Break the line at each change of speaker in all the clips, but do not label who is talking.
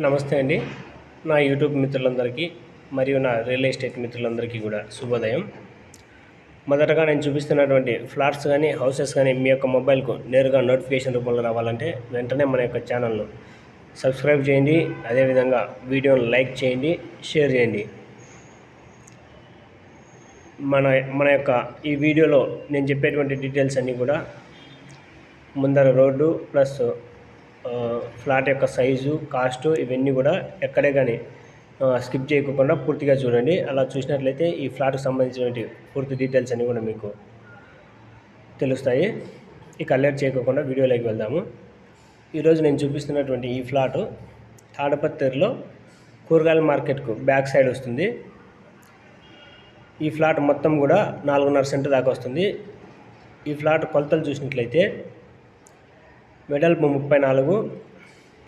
నమస్తే అండి. నా యూట్యూబ్ మిత్రులందరికీ మరియు నా రియల్ ఎస్టేట్ మిత్రులందరికీ కూడా శుభోదయం. మొదటగా నేను చూపిస్తున్నటువంటి ఫ్లాట్స్ కానీ హౌసెస్ కానీ మీ యొక్క మొబైల్కు నేరుగా నోటిఫికేషన్ రూపంలో రావాలంటే వెంటనే మన యొక్క ఛానల్ను సబ్స్క్రైబ్ చేయండి. అదేవిధంగా వీడియోను లైక్ చేయండి, షేర్ చేయండి. మన యొక్క ఈ వీడియోలో నేను చెప్పేటువంటి డీటెయిల్స్ అన్నీ కూడా ముందర రోడ్డు ప్లస్ ఫ్లాట్ యొక్క సైజు, కాస్టు ఇవన్నీ కూడా ఎక్కడే కానీ స్కిప్ చేయకుండా పూర్తిగా చూడండి. అలా చూసినట్లయితే ఈ ఫ్లాట్కి సంబంధించినటువంటి పూర్తి డీటెయిల్స్ అన్నీ కూడా మీకు తెలుస్తాయి. ఇక అలర్ట్ చేయకుండా వీడియోలోకి వెళ్దాము. ఈరోజు నేను చూపిస్తున్నటువంటి ఈ ఫ్లాటు తాడపత్రిలో కూరగాయల మార్కెట్కు బ్యాక్ సైడ్ వస్తుంది. ఈ ఫ్లాట్ మొత్తం కూడా 4.5 సెంటు దాకా వస్తుంది. ఈ ఫ్లాట్ కొలతలు చూసినట్లయితే వెడల్పు 34,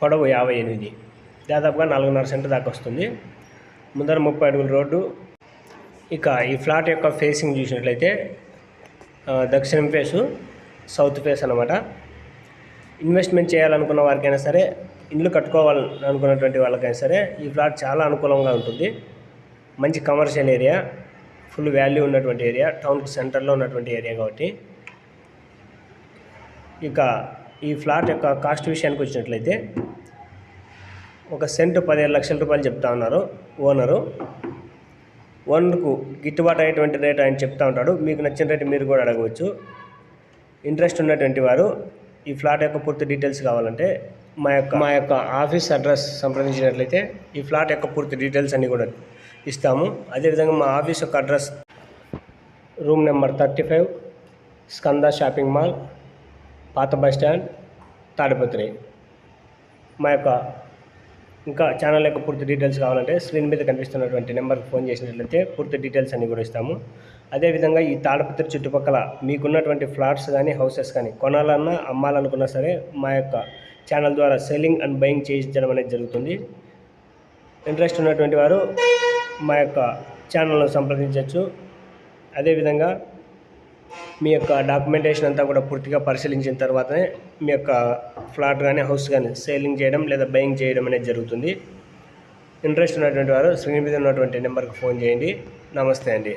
పొడవు 58, దాదాపుగా 4.5 సెంటు దాకా వస్తుంది. ముందర 30 అడుగుల రోడ్డు. ఇక ఈ ఫ్లాట్ యొక్క ఫేసింగ్ చూసినట్లయితే దక్షిణం ఫేసు, సౌత్ ఫేస్ అన్నమాట. ఇన్వెస్ట్మెంట్ చేయాలనుకున్న వారికైనా సరే, ఇల్లు కట్టుకోవాలనుకున్నటువంటి వాళ్ళకైనా సరే ఈ ఫ్లాట్ చాలా అనుకూలంగా ఉంటుంది. మంచి కమర్షియల్ ఏరియా, ఫుల్ వాల్యూ ఉన్నటువంటి ఏరియా, టౌన్కి సెంటర్లో ఉన్నటువంటి ఏరియా కాబట్టి. ఇక ఈ ఫ్లాట్ యొక్క కాస్ట్ విషయానికి వచ్చినట్లయితే ఒక సెంటు 15 లక్షల రూపాయలు చెప్తా ఉన్నారు ఓనరు. ఓనర్కు గిట్టుబాటు అయ్యేటువంటి రేట్ ఆయన చెప్తా ఉంటాడు. మీకు నచ్చిన రేటు మీరు కూడా అడగవచ్చు. ఇంట్రెస్ట్ ఉన్నటువంటి వారు ఈ ఫ్లాట్ యొక్క పూర్తి డీటెయిల్స్ కావాలంటే మా యొక్క ఆఫీస్ అడ్రస్ సంప్రదించినట్లయితే ఈ ఫ్లాట్ యొక్క పూర్తి డీటెయిల్స్ అన్నీ కూడా ఇస్తాము. అదేవిధంగా మా ఆఫీస్ యొక్క address room number 35, Skanda shopping mall, పాత బస్ స్టాండ్, తాడిపత్రి. మా యొక్క ఇంకా ఛానల్ యొక్క పూర్తి డీటెయిల్స్ కావాలంటే స్క్రీన్ మీద కనిపిస్తున్నటువంటి నెంబర్కి ఫోన్ చేసినట్లయితే పూర్తి డీటెయిల్స్ అన్నీ కూడా ఇస్తాము. అదేవిధంగా ఈ తాడిపత్రి చుట్టుపక్కల మీకున్నటువంటి ఫ్లాట్స్ కానీ హౌసెస్ కానీ కొనాలన్నా అమ్మాలనుకున్నా సరే మా యొక్క ఛానల్ ద్వారా సెల్లింగ్ అండ్ బయింగ్ చేయించడం అనేది జరుగుతుంది. ఇంట్రెస్ట్ ఉన్నటువంటి వారు మా యొక్క ఛానల్ను సంప్రదించవచ్చు. అదేవిధంగా మీ యొక్క డాక్యుమెంటేషన్ అంతా కూడా పూర్తిగా పరిశీలించిన తర్వాతనే మీ యొక్క ఫ్లాట్ కానీ హౌస్ కానీ సేలింగ్ చేయడం లేదా బయింగ్ చేయడం అనేది జరుగుతుంది. ఇంట్రెస్ట్ ఉన్నటువంటి వారు స్క్రీన్ మీద ఉన్నటువంటి నెంబర్కి ఫోన్ చేయండి. నమస్తే అండి.